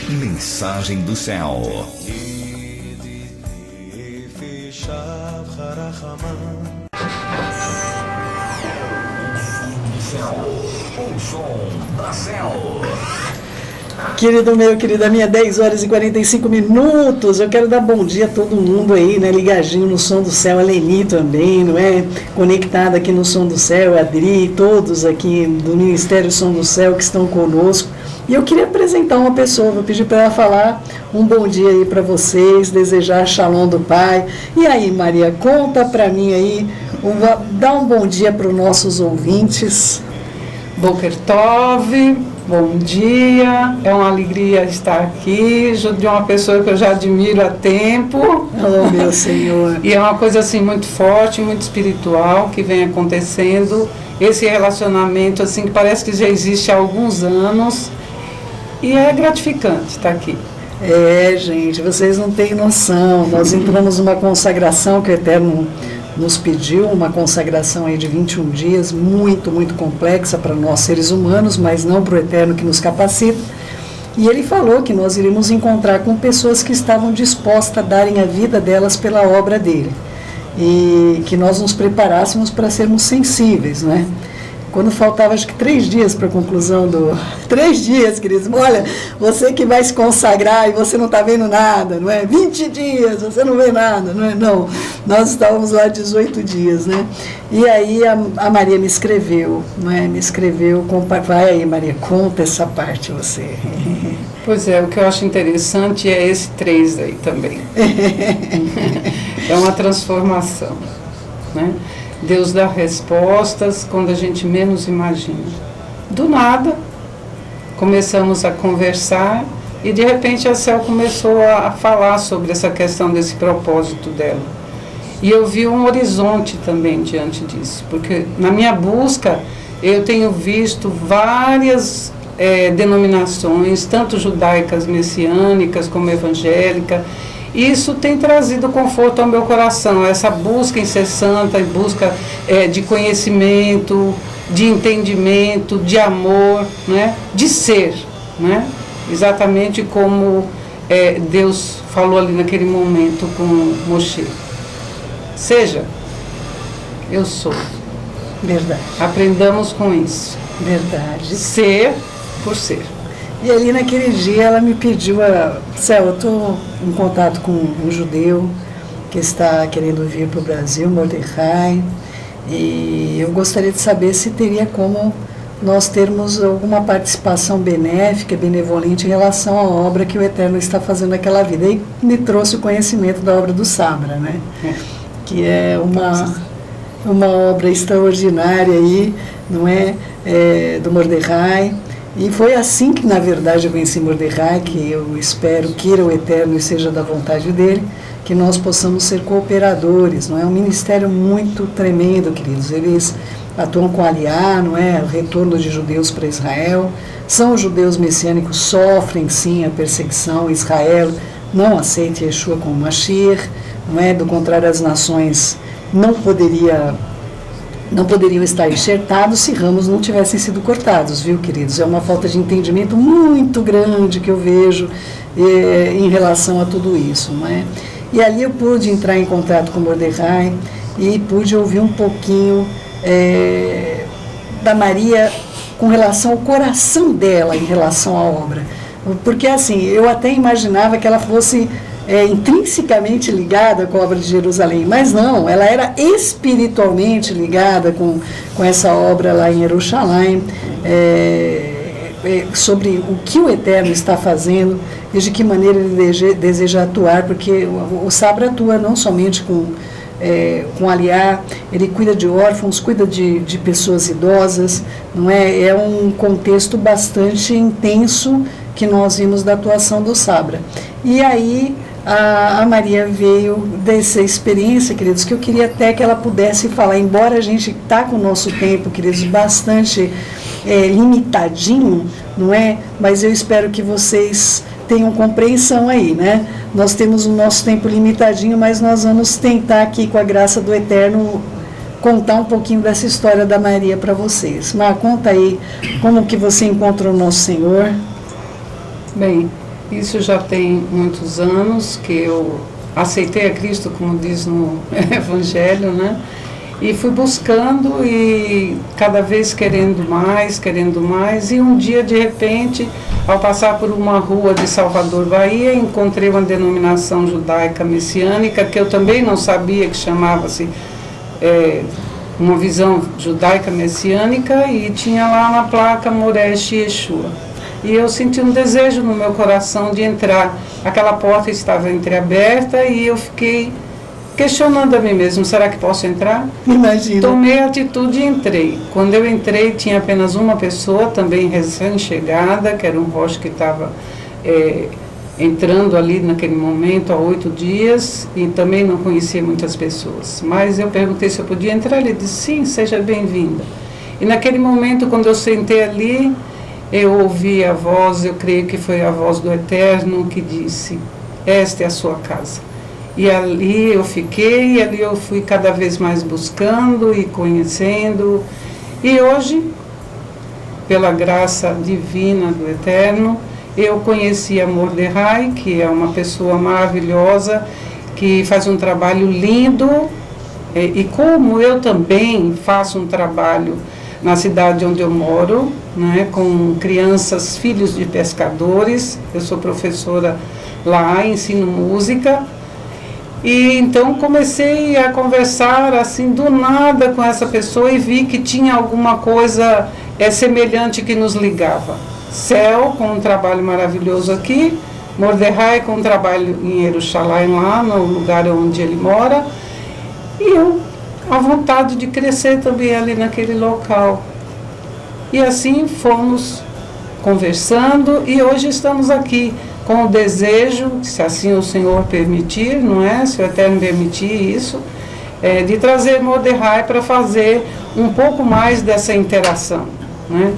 Mensagem do Céu. O som da Céu. Querido meu, querida minha, 10 horas e 45 minutos. Eu quero dar bom dia a todo mundo aí, né? Ligadinho no Som do Céu, a Leni também, não é? Conectada aqui no Som do Céu, a Adri, todos aqui do Ministério Som do Céu que estão conosco. E eu queria apresentar uma pessoa, vou pedir para ela falar um bom dia aí para vocês, desejar Shalom do Pai. E aí, Maria, conta para mim aí, dá um bom dia para os nossos ouvintes. Boker Tov, bom dia, é uma alegria estar aqui, de uma pessoa que eu já admiro há tempo. Oh, meu Senhor. E é uma coisa assim muito forte, muito espiritual que vem acontecendo, esse relacionamento assim que parece que já existe há alguns anos e é gratificante estar aqui. É, gente, vocês não têm noção, nós entramos numa consagração que o Eterno nos pediu, uma consagração aí de 21 dias, muito, muito complexa para nós seres humanos, mas não para o Eterno que nos capacita. E ele falou que nós iríamos encontrar com pessoas que estavam dispostas a darem a vida delas pela obra dele. E que nós nos preparássemos para sermos sensíveis, né? Quando faltava, acho que 3 dias para a conclusão 3 dias, queridos. Olha, você que vai se consagrar e você não está vendo nada, não é? 20 dias, você não vê nada, não é? Não, nós estávamos lá 18 dias, né? E aí a Maria me escreveu, não é? Me escreveu, vai aí, Maria, conta essa parte você. Pois é, o que eu acho interessante é esse 3 aí também. É uma transformação, né? Deus dá respostas quando a gente menos imagina. Do nada, começamos a conversar e de repente a Céu começou a falar sobre essa questão desse propósito dela. E eu vi um horizonte também diante disso, porque na minha busca eu tenho visto várias denominações, tanto judaicas, messiânicas como evangélicas. Isso tem trazido conforto ao meu coração, essa busca incessante, busca de conhecimento, de entendimento, de amor, né? De ser, né? Exatamente como Deus falou ali naquele momento com Moshe. Seja, eu sou. Verdade. Aprendamos com isso. Verdade. Ser por ser. E ali naquele dia ela me pediu, Céu, eu estou em contato com um judeu que está querendo vir para o Brasil, Mordecai, e eu gostaria de saber se teria como nós termos alguma participação benéfica, benevolente em relação à obra que o Eterno está fazendo naquela vida. E me trouxe o conhecimento da obra do Sabra, né? Que é uma obra extraordinária aí, não é? Do Mordecai. E foi assim que, na verdade, eu venci Mordecai, que eu espero, queira o Eterno e seja da vontade dele, que nós possamos ser cooperadores, não é? Um ministério muito tremendo, queridos. Eles atuam com Aliá, não é? O retorno de judeus para Israel. São os judeus messiânicos, sofrem sim a perseguição. Israel não aceita Yeshua como Mashiach, não é? Do contrário, as nações não poderiam estar enxertados se ramos não tivessem sido cortados, viu, queridos? É uma falta de entendimento muito grande que eu vejo em relação a tudo isso, não é? E ali eu pude entrar em contato com Mordecai e pude ouvir um pouquinho da Maria com relação ao coração dela em relação à obra. Porque, assim, eu até imaginava que ela fosse intrinsecamente ligada com a obra de Jerusalém, mas não, ela era espiritualmente ligada com essa obra lá em Jerusalém, sobre o que o Eterno está fazendo e de que maneira ele deseja atuar, porque o Sabra atua não somente com Aliá, ele cuida de órfãos, cuida de pessoas idosas, não é? É um contexto bastante intenso que nós vimos da atuação do Sabra. E aí a Maria veio dessa experiência, queridos, que eu queria até que ela pudesse falar, embora a gente está com o nosso tempo, queridos, bastante limitadinho, não é? Mas eu espero que vocês tenham compreensão aí, né? Nós temos o nosso tempo limitadinho, mas nós vamos tentar aqui, com a graça do Eterno, contar um pouquinho dessa história da Maria para vocês. Mar, conta aí como que você encontrou o nosso Senhor. Bem, Isso já tem muitos anos que eu aceitei a Cristo, como diz no Evangelho, né? E fui buscando e cada vez querendo mais. E um dia, de repente, ao passar por uma rua de Salvador, Bahia, encontrei uma denominação judaica messiânica, que eu também não sabia que chamava-se uma visão judaica messiânica, e tinha lá na placa Moresh Yeshua. E eu senti um desejo no meu coração de entrar. Aquela porta estava entreaberta e eu fiquei questionando a mim mesmo, será que posso entrar? Imagina. Tomei a atitude e entrei. Quando eu entrei, tinha apenas uma pessoa, também recém-chegada, que era um rosto que estava entrando ali naquele momento há 8 dias, e também não conhecia muitas pessoas. Mas eu perguntei se eu podia entrar, ele disse, sim, seja bem-vinda. E naquele momento, quando eu sentei ali, eu ouvi a voz, eu creio que foi a voz do Eterno, que disse, esta é a sua casa. E ali eu fiquei, e ali eu fui cada vez mais buscando e conhecendo. E hoje, pela graça divina do Eterno, eu conheci a Mordecai, que é uma pessoa maravilhosa, que faz um trabalho lindo. E como eu também faço um trabalho na cidade onde eu moro, né, com crianças, filhos de pescadores. Eu sou professora lá, ensino música. E então comecei a conversar assim do nada com essa pessoa e vi que tinha alguma coisa semelhante que nos ligava. Céu com um trabalho maravilhoso aqui, Mordecai com um trabalho em Jerusalém, lá no lugar onde ele mora, e eu a vontade de crescer também ali naquele local. E assim fomos conversando e hoje estamos aqui com o desejo, se assim o Senhor permitir, não é? Se o Eterno permitir isso, de trazer Mordecai para fazer um pouco mais dessa interação, né?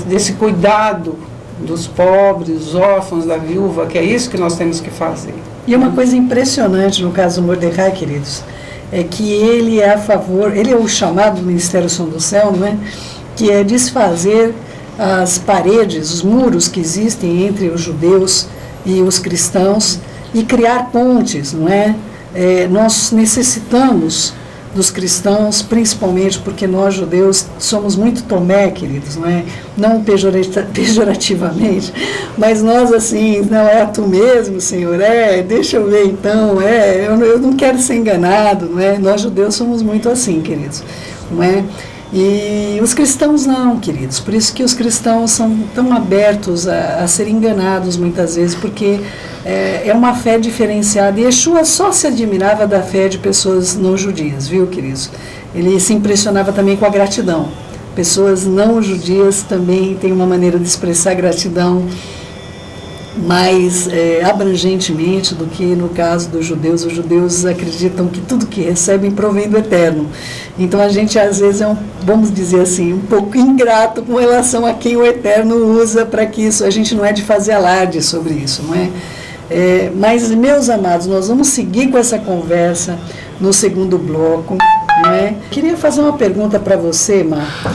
Desse cuidado dos pobres, órfãos, da viúva, que é isso que nós temos que fazer. E uma coisa impressionante no caso do Mordecai, queridos, é que ele é a favor, ele é o chamado do Ministério Som do Céu, não é? Que é desfazer as paredes, os muros que existem entre os judeus e os cristãos e criar pontes, não é? Nós necessitamos dos cristãos, principalmente porque nós judeus somos muito tomé, queridos, não é? Não pejorativamente, mas nós assim, não é tu mesmo, Senhor, deixa eu ver então, eu não quero ser enganado, não é? Nós judeus somos muito assim, queridos, não é? E os cristãos não, queridos, por isso que os cristãos são tão abertos a serem enganados muitas vezes, porque é uma fé diferenciada. E Yeshua só se admirava da fé de pessoas não judias, viu, queridos? Ele se impressionava também com a gratidão. Pessoas não judias também têm uma maneira de expressar gratidão mais abrangentemente do que no caso dos judeus. Os judeus acreditam que tudo que recebem provém do Eterno. Então a gente às vezes vamos dizer assim, um pouco ingrato com relação a quem o Eterno usa para que isso, a gente não é de fazer alarde sobre isso, não é? Mas, meus amados, nós vamos seguir com essa conversa no segundo bloco, não é? Queria fazer uma pergunta para você, Mar.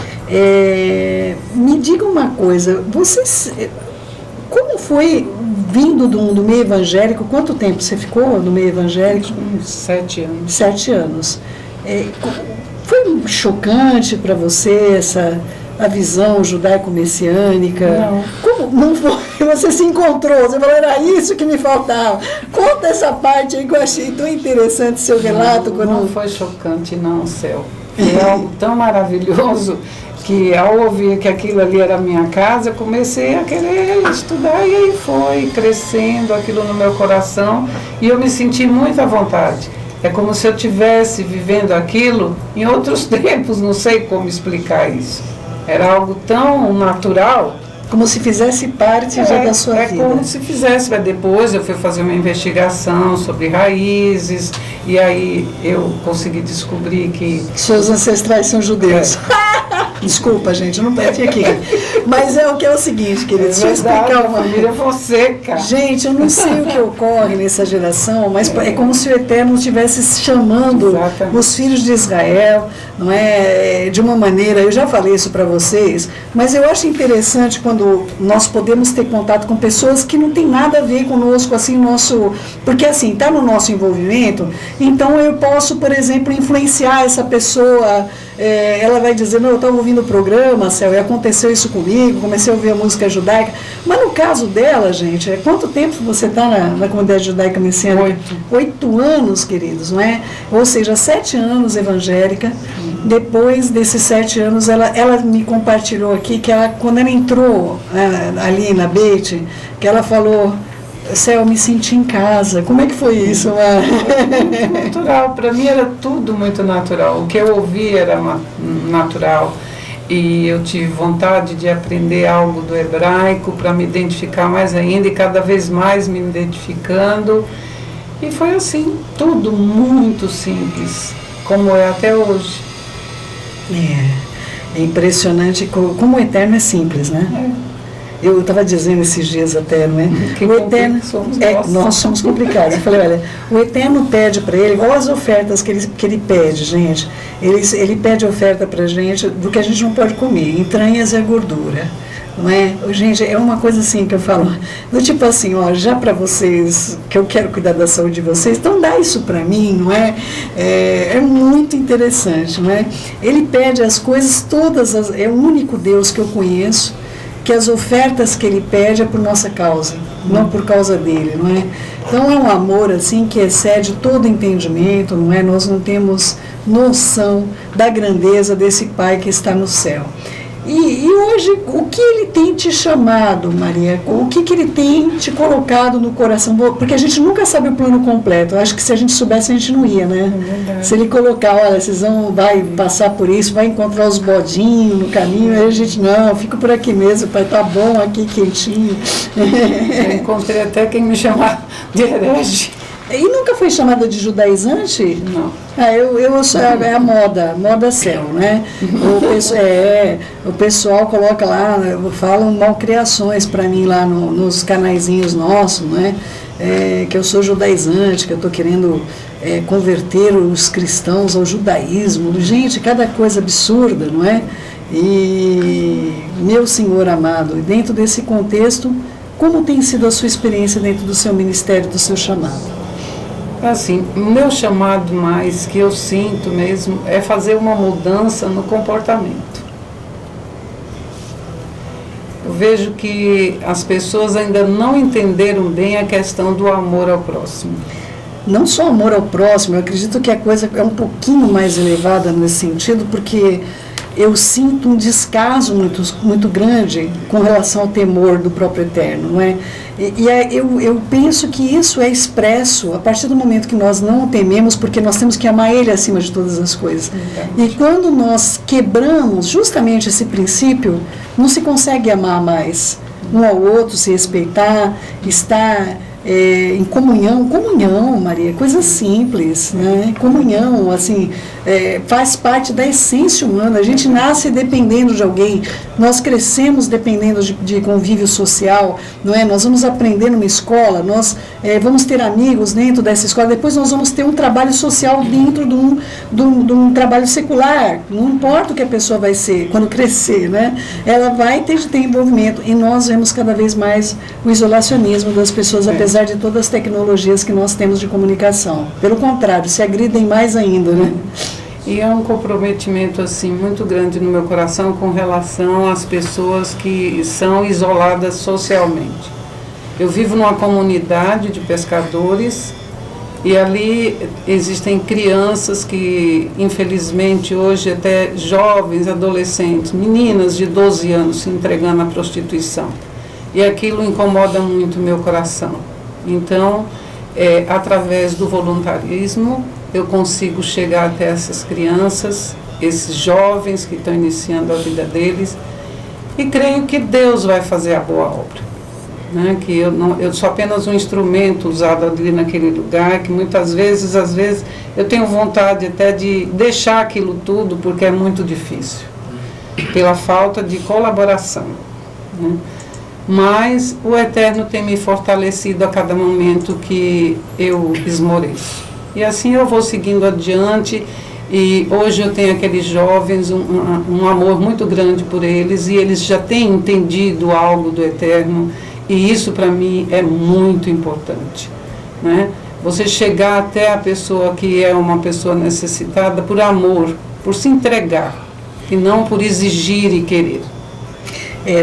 Me diga uma coisa, como foi vindo do meio evangélico? Quanto tempo você ficou no meio evangélico? Uns 7 anos. 7 anos. Foi chocante para você a visão judaico-messiânica? Não. Como não foi? Você se encontrou, você falou, era isso que me faltava. Conta essa parte aí que eu achei tão interessante, seu relato. Não foi chocante não, Céu. É algo tão maravilhoso que ao ouvir que aquilo ali era a minha casa, eu comecei a querer estudar e aí foi crescendo aquilo no meu coração e eu me senti muito à vontade. É como se eu estivesse vivendo aquilo em outros tempos, não sei como explicar isso. Era algo tão natural. Como se fizesse parte já da sua vida. Como se fizesse, mas depois eu fui fazer uma investigação sobre raízes, e aí eu consegui descobrir que... Seus ancestrais são judeus. Desculpa, gente, eu não bati aqui. Mas é o seguinte, querido, deixa eu explicar uma família é você, cara. Gente, eu não sei o que ocorre nessa geração, mas é como se o Eterno estivesse chamando os filhos de Israel não é, de uma maneira, eu já falei isso para vocês, mas eu acho interessante quando nós podemos ter contato com pessoas que não tem nada a ver conosco, assim, porque assim, está no nosso envolvimento, então eu posso, por exemplo, influenciar essa pessoa, ela vai dizer, não, eu estava ouvindo o programa, Céu, e aconteceu isso comigo, comecei a ouvir a música judaica, mas no caso dela, gente, quanto tempo você está na comunidade judaica messiânica? 8 anos, queridos, não é? Ou seja, 7 anos evangélica. Depois desses 7 anos, ela me compartilhou aqui que quando ela entrou ali na Beit, que ela falou, Céu, eu me senti em casa. Como é que foi isso? Natural, para mim era tudo muito natural. O que eu ouvi era natural. E eu tive vontade de aprender algo do hebraico para me identificar mais ainda e cada vez mais me identificando. E foi assim, tudo muito simples, como é até hoje. É impressionante como o Eterno é simples, né? Eu estava dizendo esses dias até, não é? O Eterno, nós somos complicados. Eu falei, olha, o Eterno pede para ele, olha as ofertas que ele pede, gente. Ele pede oferta para a gente do que a gente não pode comer, entranhas e a gordura. Não é? Gente, é uma coisa assim que eu falo, do tipo assim, ó, já para vocês, que eu quero cuidar da saúde de vocês, então dá isso para mim, não é? É muito interessante, não é? Ele pede as coisas todas, é o único Deus que eu conheço, que as ofertas que ele pede é por nossa causa, não por causa dele, não é? Então é um amor assim que excede todo entendimento, não é? Nós não temos noção da grandeza desse Pai que está no céu. E hoje, o que ele tem te chamado, Maria? O que ele tem te colocado no coração? Porque a gente nunca sabe o plano completo. Eu acho que se a gente soubesse, a gente não ia, né? Se ele colocar, olha, vocês vai passar por isso, vai encontrar os bodinhos no caminho, aí a gente, não, fica por aqui mesmo, pai, tá bom aqui, quentinho. Eu encontrei até quem me chamava de herege. E nunca foi chamada de judaizante? Não. É a moda céu, né? O pessoal coloca lá, falam malcriações para mim lá nos canaizinhos nossos, né? Que eu sou judaizante, que eu estou querendo converter os cristãos ao judaísmo. Gente, cada coisa absurda, não é? E, meu Senhor amado, dentro desse contexto, como tem sido a sua experiência dentro do seu ministério, do seu chamado? Assim, o meu chamado mais, que eu sinto mesmo, é fazer uma mudança no comportamento. Eu vejo que as pessoas ainda não entenderam bem a questão do amor ao próximo. Não só amor ao próximo, eu acredito que a coisa é um pouquinho mais elevada nesse sentido, porque eu sinto um descaso muito grande com relação ao temor do próprio Eterno, não é? Eu penso que isso é expresso a partir do momento que nós não o tememos, porque nós temos que amar Ele acima de todas as coisas. E quando nós quebramos justamente esse princípio, não se consegue amar mais um ao outro, se respeitar, estar em comunhão, Maria, coisa simples, né? Comunhão, assim, faz parte da essência humana. A gente nasce dependendo de alguém, nós crescemos dependendo de convívio social, não é? Nós vamos aprender numa escola, nós vamos ter amigos dentro dessa escola, depois nós vamos ter um trabalho social dentro de um trabalho secular, não importa o que a pessoa vai ser quando crescer, né? Ela vai ter de ter envolvimento, e nós vemos cada vez mais o isolacionismo das pessoas, apesar de todas as tecnologias que nós temos de comunicação. Pelo contrário, se agridem mais ainda, né? E é um comprometimento assim muito grande no meu coração com relação às pessoas que são isoladas socialmente. Eu vivo numa comunidade de pescadores e ali existem crianças que, infelizmente, hoje até jovens, adolescentes, meninas de 12 anos se entregando à prostituição. E aquilo incomoda muito o meu coração. Então, através do voluntarismo, eu consigo chegar até essas crianças, esses jovens que estão iniciando a vida deles, e creio que Deus vai fazer a boa obra, né? Que eu sou apenas um instrumento usado ali naquele lugar, que muitas vezes, eu tenho vontade até de deixar aquilo tudo, porque é muito difícil, pela falta de colaboração, né? Mas o Eterno tem me fortalecido a cada momento que eu esmoreço. E assim eu vou seguindo adiante E hoje eu tenho aqueles jovens, um amor muito grande por eles, e eles já têm entendido algo do eterno, e isso para mim é muito importante, né? Você chegar até a pessoa que é uma pessoa necessitada por amor, por se entregar, e não por exigir e querer.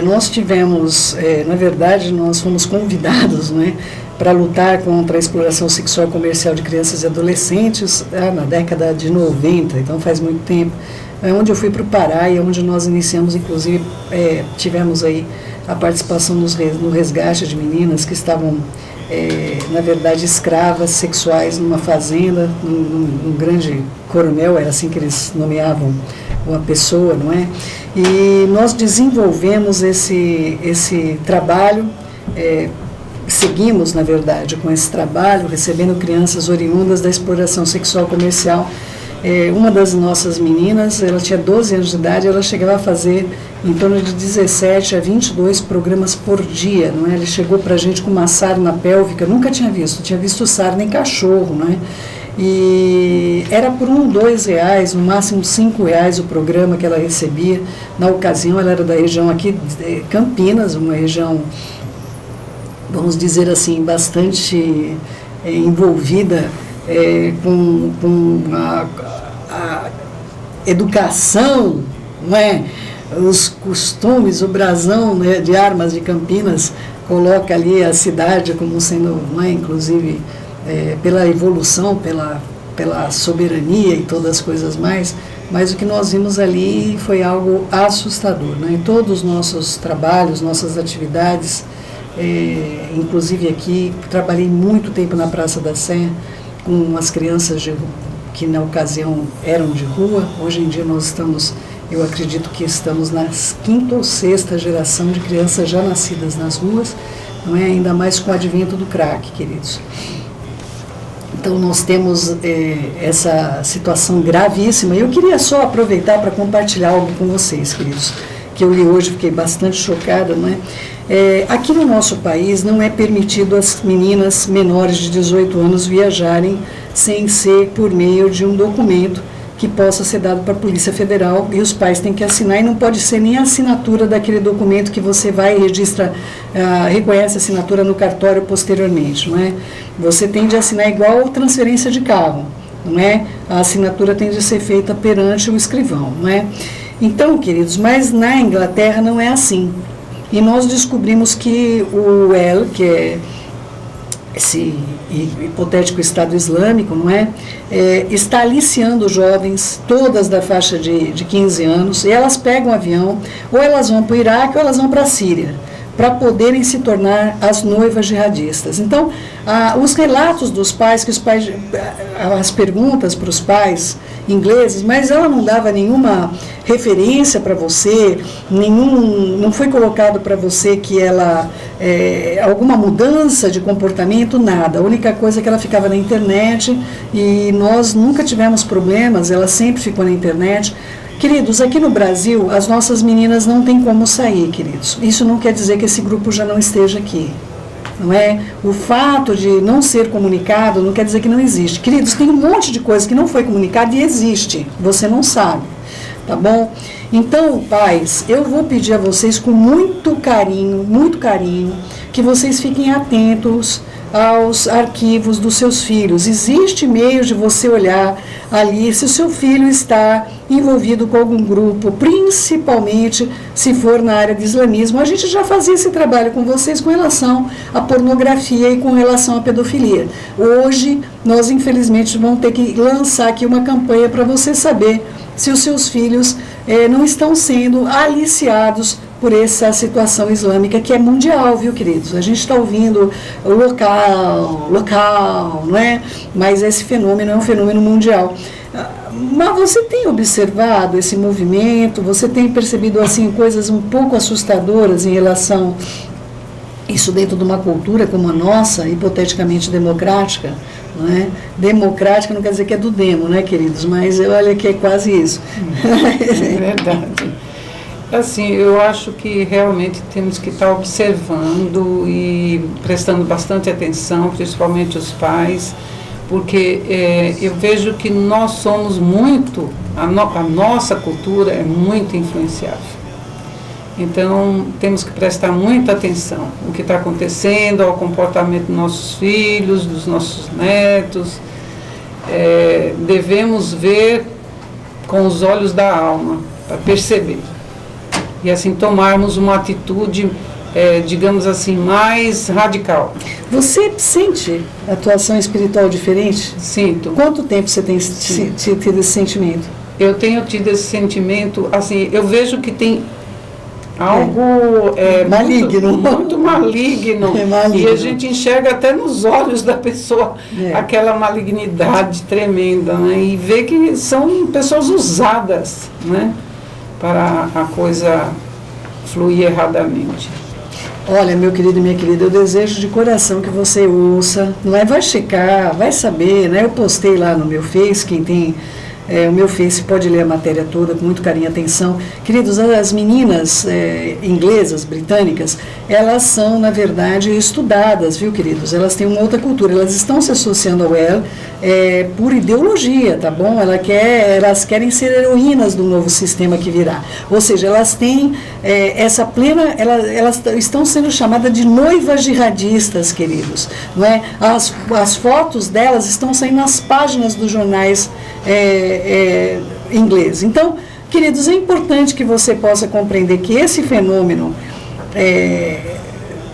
Nós tivemos, na verdade, nós fomos convidados, né, para lutar contra a exploração sexual comercial de crianças e adolescentes na década de 90, então faz muito tempo, onde eu fui para o Pará e onde nós iniciamos, inclusive, tivemos aí a participação no resgate de meninas que estavam, na verdade, escravas sexuais numa fazenda, num grande coronel, era assim que eles nomeavam uma pessoa, não é? E nós desenvolvemos esse trabalho, seguimos, na verdade, com esse trabalho, recebendo crianças oriundas da exploração sexual comercial. Uma das nossas meninas, ela tinha 12 anos de idade, ela chegava a fazer em torno de 17 a 22 programas por dia, não é? Ele chegou para a gente com uma sarna pélvica, nunca tinha visto sarna em cachorro, não é? E era por R$1, R$2, no máximo R$5 o programa que ela recebia. Na ocasião, ela era da região aqui, de Campinas, uma região, vamos dizer assim, bastante envolvida com a educação, não é? Os costumes, o brasão, né, de armas de Campinas coloca ali a cidade como sendo, não é, inclusive, pela evolução, pela soberania e todas as coisas mais, mas o que nós vimos ali foi algo assustador, né? Em todos os nossos trabalhos, nossas atividades, inclusive aqui, trabalhei muito tempo na Praça da Sé com as crianças que na ocasião eram de rua. Hoje em dia nós estamos, eu acredito que estamos na 5ª ou 6ª geração de crianças já nascidas nas ruas, não é? Ainda mais com o advento do crack, queridos. Então nós temos essa situação gravíssima. Eu queria só aproveitar para compartilhar algo com vocês, queridos, que eu li hoje, fiquei bastante chocada, não é? Aqui no nosso país não é permitido as meninas menores de 18 anos viajarem sem ser por meio de um documento que possa ser dado para a Polícia Federal, e os pais têm que assinar, e não pode ser nem a assinatura daquele documento que você vai e registra, reconhece a assinatura no cartório posteriormente, não é? Você tem de assinar igual transferência de carro, não é? A assinatura tem de ser feita perante o escrivão, não é? Então, queridos, mas na Inglaterra não é assim. E nós descobrimos que o UEL, que é esse hipotético Estado Islâmico, não é? Está aliciando jovens, todas da faixa de 15 anos, e elas pegam um avião, ou elas vão para o Iraque ou elas vão para a Síria, para poderem se tornar as noivas jihadistas. Então, os relatos dos pais, as perguntas para os pais ingleses, mas ela não dava nenhuma referência para você, não foi colocado para você que ela, alguma mudança de comportamento, nada. A única coisa é que ela ficava na internet, e nós nunca tivemos problemas, ela sempre ficou na internet. Queridos, aqui no Brasil, as nossas meninas não têm como sair, queridos. Isso não quer dizer que esse grupo já não esteja aqui, não é? O fato de não ser comunicado não quer dizer que não existe. Queridos, tem um monte de coisa que não foi comunicado e existe, você não sabe, tá bom? Então, pais, eu vou pedir a vocês com muito carinho, que vocês fiquem atentos aos arquivos dos seus filhos. Existe meio de você olhar ali se o seu filho está envolvido com algum grupo, principalmente se for na área de islamismo. A gente já fazia esse trabalho com vocês com relação à pornografia e com relação à pedofilia. Hoje, nós infelizmente vamos ter que lançar aqui uma campanha para você saber se os seus filhos não estão sendo aliciados por essa situação islâmica que é mundial, viu, queridos? A gente está ouvindo local, não é? Mas esse fenômeno é um fenômeno mundial. Mas você tem observado esse movimento? Você tem percebido, assim, coisas um pouco assustadoras em relação a isso dentro de uma cultura como a nossa, hipoteticamente democrática? Não é? Democrática não quer dizer que é do demo, né, queridos? Mas olha que é quase isso. É verdade. Assim, eu acho que realmente temos que estar observando e prestando bastante atenção, principalmente os pais, porque eu vejo que nós somos muito, a nossa cultura é muito influenciável. Então, temos que prestar muita atenção no que está acontecendo, ao comportamento dos nossos filhos, dos nossos netos. Devemos ver com os olhos da alma, para perceber. E assim tomarmos uma atitude, digamos assim, mais radical. Você sente atuação espiritual diferente? Sinto. Quanto tempo você tem tido esse sentimento? Eu tenho tido esse sentimento, assim, eu vejo que tem algo maligno. Muito maligno. Maligno. E a gente enxerga até nos olhos da pessoa aquela malignidade tremenda, né? E vê que são pessoas usadas, né? Para a coisa fluir erradamente. Olha, meu querido e minha querida, eu desejo de coração que você ouça, não é? Vai checar, vai saber, né? Eu postei lá no meu Face, quem tem o meu Face pode ler a matéria toda com muito carinho e atenção. Queridos, as meninas inglesas, britânicas, elas são, na verdade, estudadas, viu, queridos? Elas têm uma outra cultura, elas estão se associando ao EL por ideologia, tá bom? Elas querem ser heroínas do novo sistema que virá. Ou seja, elas têm essa plena, elas estão sendo chamadas de noivas jihadistas, queridos, não é? As fotos delas estão saindo nas páginas dos jornais inglês. Então, queridos, é importante que você possa compreender que esse fenômeno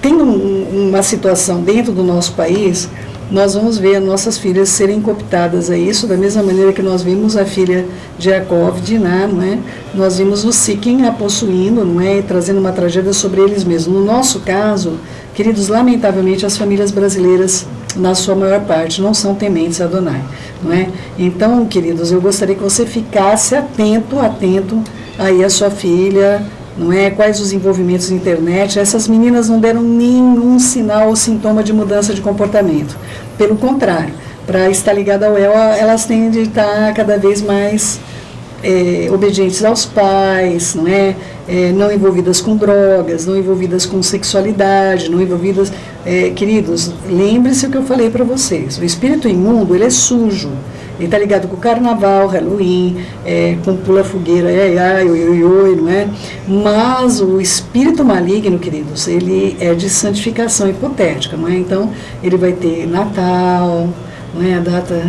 tem uma situação dentro do nosso país. Nós vamos ver as nossas filhas serem cooptadas a isso, da mesma maneira que nós vimos a filha de Yaakov, Diná, não é? Nós vimos o Siquim a possuindo, não é? E trazendo uma tragédia sobre eles mesmos. No nosso caso, queridos, lamentavelmente as famílias brasileiras, na sua maior parte, não são tementes a Adonai, não é? Então, queridos, eu gostaria que você ficasse atento aí a sua filha, não é? Quais os envolvimentos na internet. Essas meninas não deram nenhum sinal ou sintoma de mudança de comportamento. Pelo contrário, para estar ligada ao EL, elas têm de estar cada vez mais obedientes aos pais, não é? Não envolvidas com drogas, não envolvidas com sexualidade, não envolvidas... queridos, lembre-se o que eu falei para vocês. O espírito imundo, ele é sujo. Ele está ligado com o carnaval, Halloween, com pula-fogueira, oi, não é? Mas o espírito maligno, queridos, ele é de santificação hipotética, não é? Então, ele vai ter Natal, não é? A data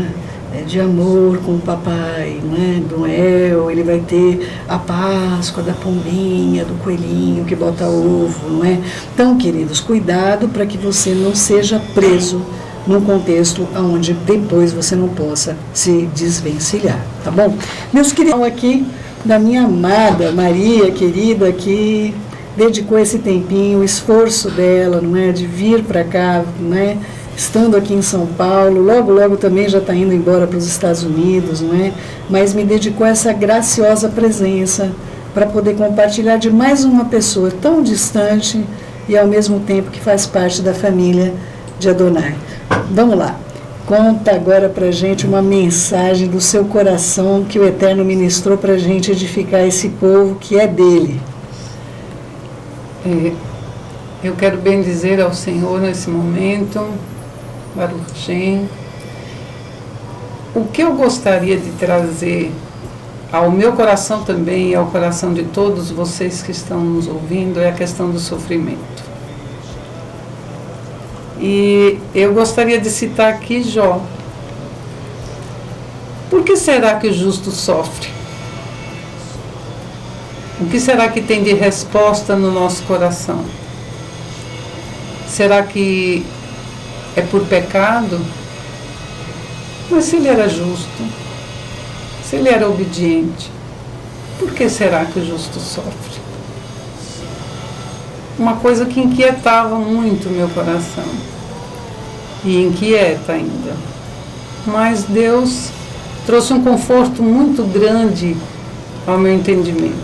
de amor com o papai, não é? Do Noel, ele vai ter a Páscoa da pombinha, do coelhinho que bota ovo, não é? Então, queridos, cuidado para que você não seja preso num contexto onde depois você não possa se desvencilhar, tá bom? Meus queridos, aqui da minha amada Maria, querida, que dedicou esse tempinho, o esforço dela, não é, de vir para cá, não é, estando aqui em São Paulo, logo também já está indo embora para os Estados Unidos, não é, mas me dedicou a essa graciosa presença para poder compartilhar de mais uma pessoa tão distante e ao mesmo tempo que faz parte da família de Adonai. Vamos lá, conta agora pra gente uma mensagem do seu coração que o Eterno ministrou pra gente edificar esse povo que é dele. Eu quero bendizer ao Senhor nesse momento, Baruch Shem. O que eu gostaria de trazer ao meu coração também e ao coração de todos vocês que estão nos ouvindo é a questão do sofrimento. E eu gostaria de citar aqui Jó. Por que será que o justo sofre? O que será que tem de resposta no nosso coração? Será que é por pecado? Mas se ele era justo, se ele era obediente, por que será que o justo sofre? Uma coisa que inquietava muito o meu coração, e inquieta ainda. Mas Deus trouxe um conforto muito grande ao meu entendimento,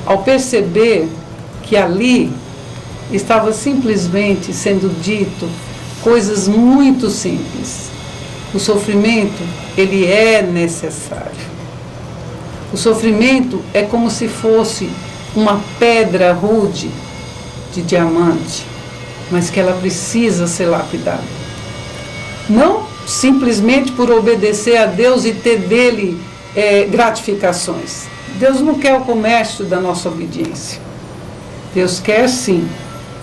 ao perceber que ali estava simplesmente sendo dito coisas muito simples. O sofrimento, ele é necessário. O sofrimento é como se fosse uma pedra rude de diamante, mas que ela precisa ser lapidada. Não simplesmente por obedecer a Deus e ter dele gratificações. Deus não quer o comércio da nossa obediência. Deus quer sim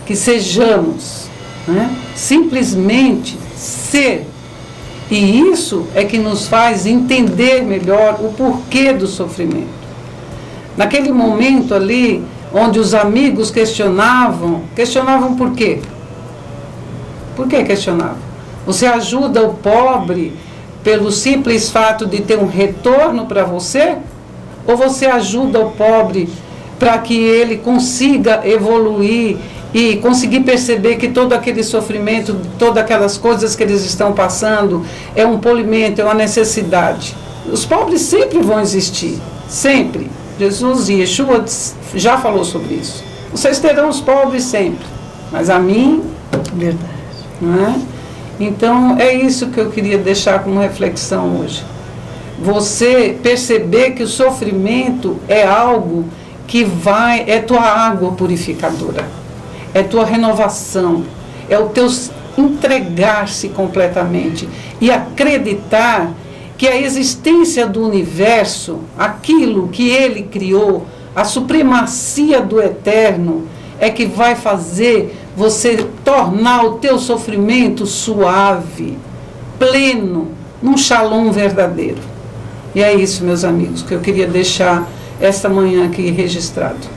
que sejamos, né, simplesmente ser. E isso é que nos faz entender melhor o porquê do sofrimento. Naquele momento ali, onde os amigos questionavam por quê? Por que questionavam? Você ajuda o pobre pelo simples fato de ter um retorno para você? Ou você ajuda o pobre para que ele consiga evoluir e conseguir perceber que todo aquele sofrimento, todas aquelas coisas que eles estão passando, é um polimento, é uma necessidade? Os pobres sempre vão existir, sempre. Jesus e Yeshua já falou sobre isso. Vocês terão os pobres sempre, mas a mim... Verdade. Não é? Então, é isso que eu queria deixar como reflexão hoje. Você perceber que o sofrimento é algo que é tua água purificadora, é tua renovação, é o teu entregar-se completamente e acreditar que a existência do universo, aquilo que ele criou, a supremacia do eterno, é que vai fazer você tornar o teu sofrimento suave, pleno, num shalom verdadeiro. E é isso, meus amigos, que eu queria deixar esta manhã aqui registrado.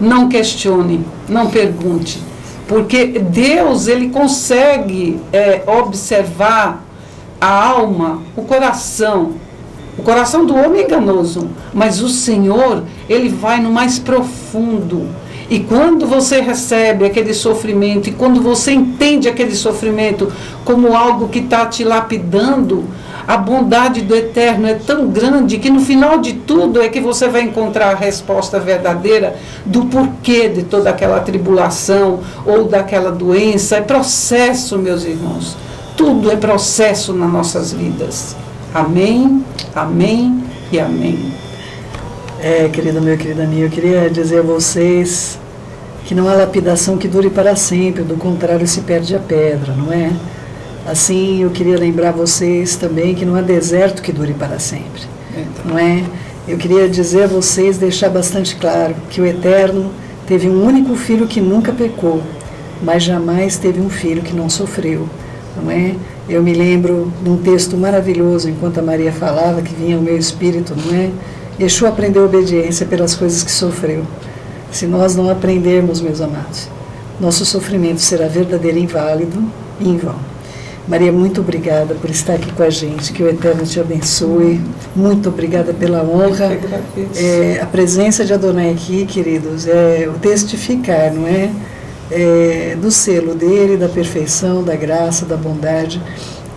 Não questione, não pergunte, porque Deus, ele consegue observar a alma, o coração. O coração do homem é enganoso, mas o Senhor, ele vai no mais profundo. E quando você recebe aquele sofrimento, e quando você entende aquele sofrimento como algo que está te lapidando, a bondade do Eterno é tão grande que no final de tudo é que você vai encontrar a resposta verdadeira do porquê de toda aquela tribulação ou daquela doença. É processo, meus irmãos. Tudo é processo nas nossas vidas. Amém, amém e amém. Querido meu, querida minha, eu queria dizer a vocês que não há lapidação que dure para sempre, do contrário se perde a pedra, não é? Assim, eu queria lembrar vocês também que não há deserto que dure para sempre, não é? Eu queria dizer a vocês, deixar bastante claro, que o Eterno teve um único filho que nunca pecou, mas jamais teve um filho que não sofreu, não é? Eu me lembro de um texto maravilhoso, enquanto a Maria falava, que vinha ao meu espírito, não é? Yeshua aprendeu obediência pelas coisas que sofreu. Se nós não aprendermos, meus amados, nosso sofrimento será verdadeiro, inválido e em vão. Maria, muito obrigada por estar aqui com a gente, que o Eterno te abençoe. Muito obrigada pela honra. A presença de Adonai aqui, queridos, é o testificar, não é? Do selo dele, da perfeição, da graça, da bondade,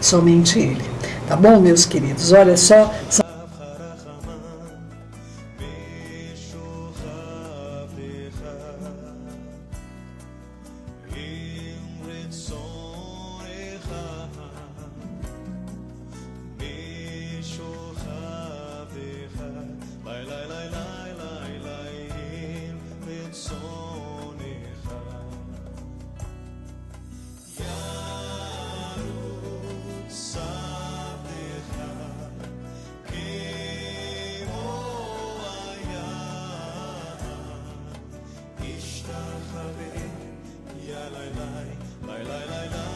somente ele. Tá bom, meus queridos? Olha só... La la la